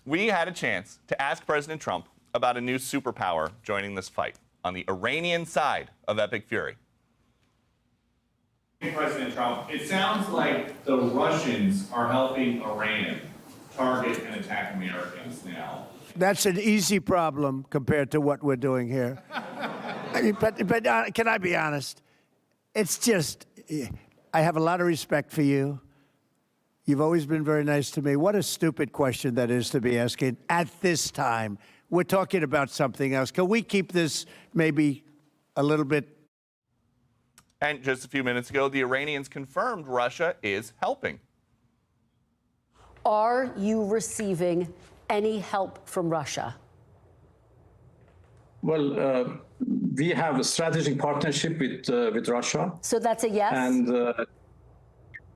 We had a chance to ask President Trump about a new superpower joining this fight on the Iranian side of epic fury. President Trump, it sounds like the Russians are helping Iran target and attack Americans now. That's an easy problem compared to what we're doing here. I mean, but can I be honest? It's just, I have a lot of respect for you. You've always been very nice to me. What a stupid question that is to be asking at this time. We're talking about something else. Can we keep this maybe a little bit? And just a few minutes ago, the Iranians confirmed Russia is helping. Are you receiving any help from Russia? Well, we have a strategic partnership with Russia. So that's a yes? And,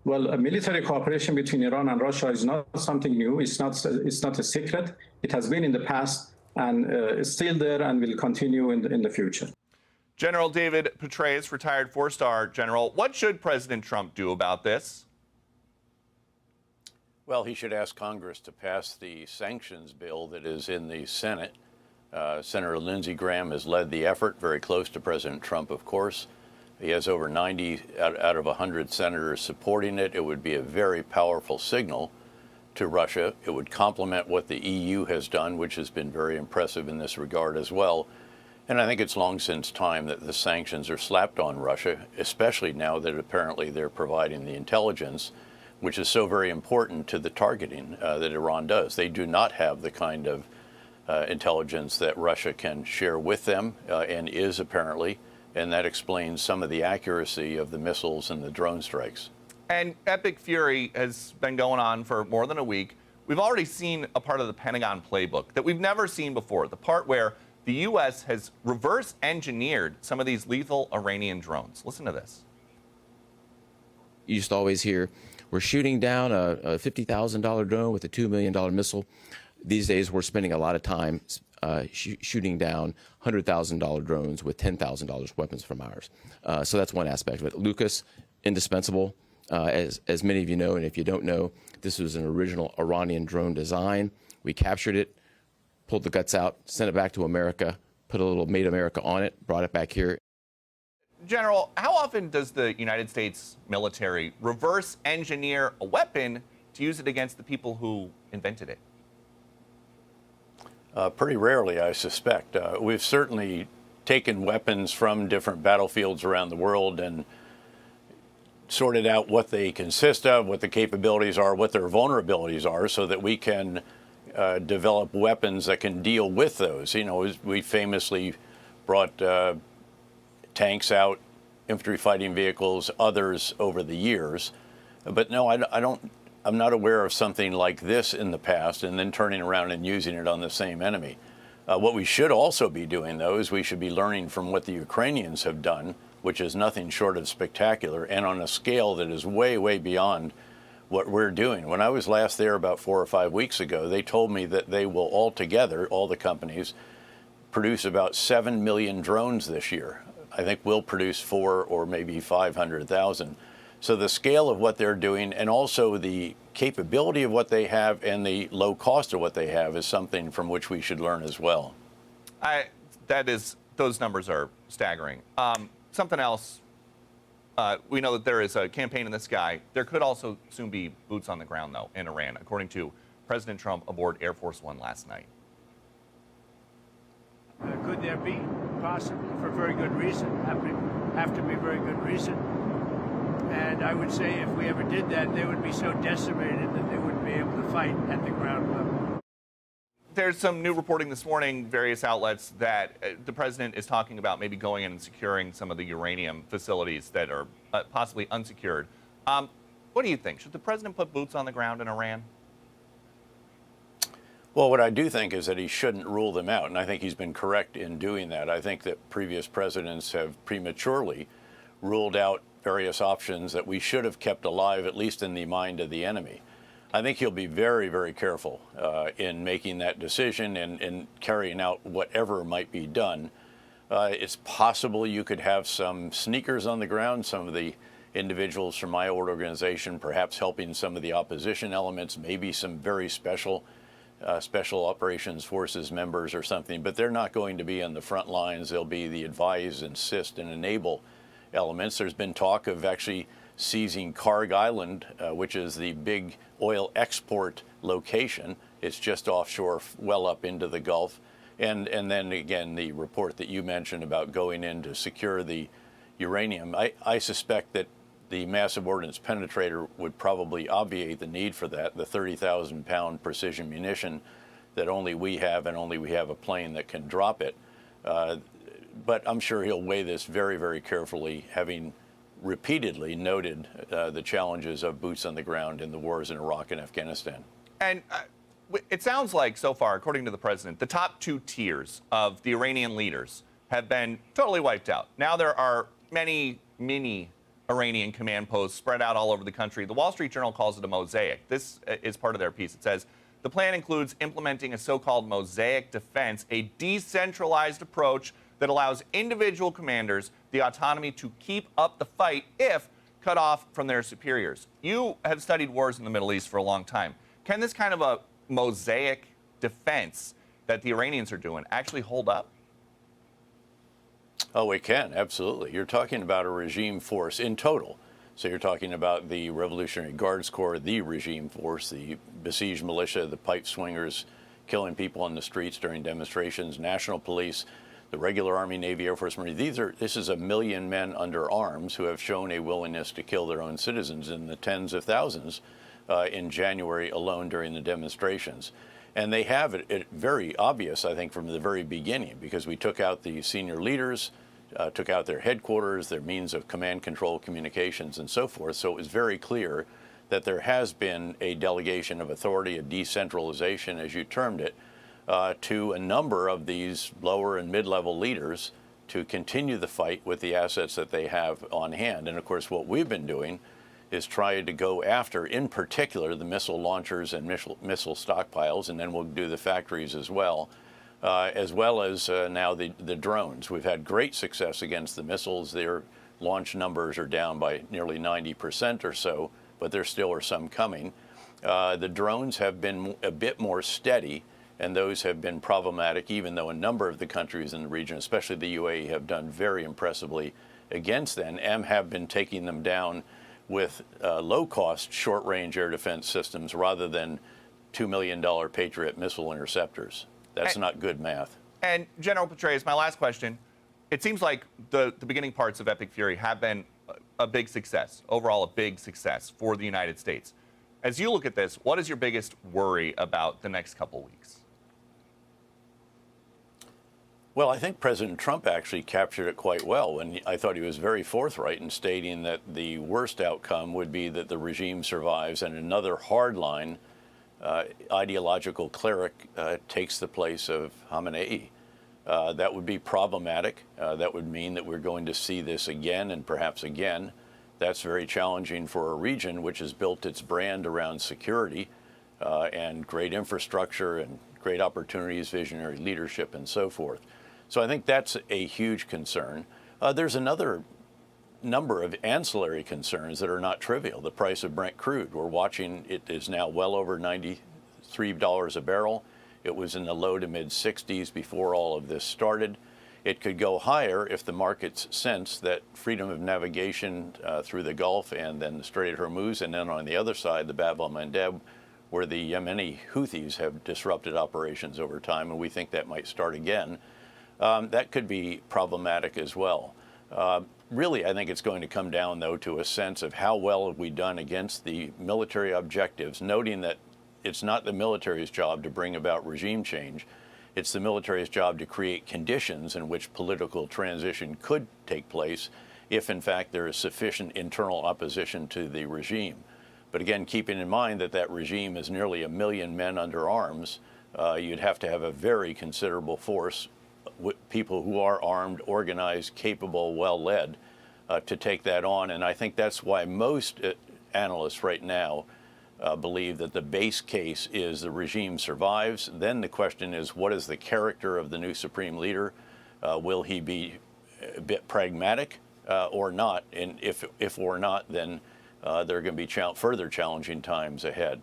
well, a military cooperation between Iran and Russia is not something new. It's not a secret. It has been in the past, and it's still there and will continue in the future. General David Petraeus, retired four-star general. What should President Trump do about this? Well, he should ask Congress to pass the sanctions bill that is in the Senate. Senator Lindsey Graham has led the effort, very close to President Trump, of course. He has over 90 out of 100 senators supporting it. It would be a very powerful signal to Russia. It would complement what the EU has done, which has been very impressive in this regard as well. And I think it's long since time that the sanctions are slapped on Russia, especially now that apparently they're providing the intelligence, which is so very important to the targeting that Iran does. They do not have the kind of intelligence that Russia can share with them and is apparently, and that explains some of the accuracy of the missiles and the drone strikes. And epic fury has been going on for more than a week. We've already seen a part of the Pentagon playbook that we've never seen before, the part where the U.S. has reverse engineered some of these lethal Iranian drones. Listen to this. You used to always hear, we're shooting down a $50,000 drone with a $2 million missile. These days, we're spending a lot of time shooting down $100,000 drones with $10,000 weapons from ours. So that's one aspect of it. Lucas, indispensable. As many of you know, and if you don't know, this was an original Iranian drone design. We captured it, pulled the guts out, sent it back to America, put a little Made America on it, brought it back here. General, how often does the United States military reverse engineer a weapon to use it against the people who invented it? Pretty rarely, I suspect. We've certainly taken weapons from different battlefields around the world and sorted out what they consist of, what the capabilities are, what their vulnerabilities are, so that we can develop weapons that can deal with those. You know, we famously brought tanks out, infantry fighting vehicles, others over the years. But no, I'm not aware of something like this in the past and then turning around and using it on the same enemy. What we should also be doing, though, is we should be learning from what the Ukrainians have done, which is nothing short of spectacular and on a scale that is way, way beyond what we're doing. When I was last there about 4 or 5 weeks ago, they told me that they will all together, all the companies, produce about 7 million drones this year. I think we'll produce 4 or maybe 500,000. So the scale of what they're doing and also the capability of what they have and the low cost of what they have is something from which we should learn as well. Those numbers are staggering. Something else, we know that there is a campaign in the sky. There could also soon be boots on the ground, though, in Iran, according to President Trump aboard Air Force One last night. Could there be? Possibly, for very good reason. Have to be very good reason. And I would say if we ever did that, they would be so decimated that they wouldn't be able to fight at the ground level. There's some new reporting this morning, various outlets, that the president is talking about maybe going in and securing some of the uranium facilities that are possibly unsecured. What do you think? Should the president put boots on the ground in Iran? Well, what I do think is that he shouldn't rule them out, and I think he's been correct in doing that. I think that previous presidents have prematurely ruled out various options that we should have kept alive, at least in the mind of the enemy. I think he'll be very, very careful in making that decision and carrying out whatever might be done. It's possible you could have some sneakers on the ground, some of the individuals from my organization perhaps helping some of the opposition elements, maybe some very special special operations forces members or something, but they're not going to be on the front lines. They'll be the advise, assist, and enable elements. There's been talk of actually seizing Karg Island, which is the big oil export location. It's just offshore, well up into the Gulf. And then again, the report that you mentioned about going in to secure the uranium. I suspect that the massive ordnance penetrator would probably obviate the need for that, the 30,000-pound precision munition that only we have, and only we have a plane that can drop it. But I'm sure he'll weigh this very, very carefully, having repeatedly noted the challenges of boots on the ground in the wars in Iraq and Afghanistan. And it sounds like so far, according to the president, the top two tiers of the Iranian leaders have been totally wiped out. Now there are many mini Iranian command posts spread out all over the country. The Wall Street Journal calls it a mosaic. This is part of their piece. It says, the plan includes implementing a so-called mosaic defense, a decentralized approach that allows individual commanders the autonomy to keep up the fight if cut off from their superiors. You have studied wars in the Middle East for a long time. Can this kind of a mosaic defense that the Iranians are doing actually hold up? Oh, it can, absolutely. You're talking about a regime force in total. So you're talking about the Revolutionary Guards Corps, the regime force, the besieged militia, the pipe swingers killing people on the streets during demonstrations, national police, the regular Army, Navy, Air Force, Marine. This is 1 million men under arms who have shown a willingness to kill their own citizens in the tens of thousands in January alone during the demonstrations. And they have it very obvious, I think, from the very beginning, because we took out the senior leaders, took out their headquarters, their means of command, control, communications, and so forth. So it was very clear that there has been a delegation of authority, a decentralization, as you termed it, to a number of these lower and mid-level leaders to continue the fight with the assets that they have on hand. And of course, what we've been doing is trying to go after, in particular, the missile launchers and missile stockpiles, and then we'll do the factories as well as now the drones. We've had great success against the missiles. Their launch numbers are down by nearly 90% or so, but there still are some coming. The drones have been a bit more steady, and those have been problematic, even though a number of the countries in the region, especially the UAE, have done very impressively against them and have been taking them down with low-cost, short-range air defense systems rather than $2 million Patriot missile interceptors. That's not good math. And General Petraeus, my last question. It seems like the beginning parts of Epic Fury have been a big success, overall a big success for the United States. As you look at this, what is your biggest worry about the next couple weeks? Well, I think President Trump actually captured it quite well, and I thought he was very forthright in stating that the worst outcome would be that the regime survives and another hardline ideological cleric takes the place of Khamenei. That would be problematic. That would mean that we're going to see this again and perhaps again. That's very challenging for a region which has built its brand around security and great infrastructure and great opportunities, visionary leadership, and so forth. So I think that's a huge concern. There's another number of ancillary concerns that are not trivial. The price of Brent crude, we're watching, it is now well over $93 a barrel. It was in the low to mid 60s before all of this started. It could go higher if the markets sense that freedom of navigation through the Gulf and then the Strait of Hormuz, and then on the other side, the Bab el-Mandeb, where the Yemeni Houthis have disrupted operations over time, and we think that might start again. That could be problematic as well. Really, I think it's going to come down, though, to a sense of how well have we done against the military objectives, noting that it's not the military's job to bring about regime change. It's the military's job to create conditions in which political transition could take place if, in fact, there is sufficient internal opposition to the regime. But again, keeping in mind that that regime is nearly 1 million men under arms, you'd have to have a very considerable force, people who are armed, organized, capable, well-led, to take that on. And I think that's why most analysts right now believe that the base case is the regime survives. Then the question is, what is the character of the new supreme leader? Will he be a bit pragmatic or not? And if or not, then there are going to be further challenging times ahead.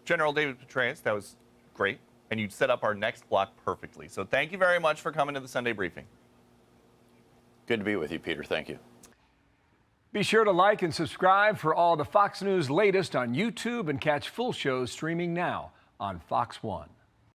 General David Petraeus, that was great, and you set up our next block perfectly. So thank you very much for coming to the Sunday briefing. Good to be with you, Peter. Thank you. Be sure to like and subscribe for all the Fox News latest on YouTube and catch full shows streaming now on Fox One.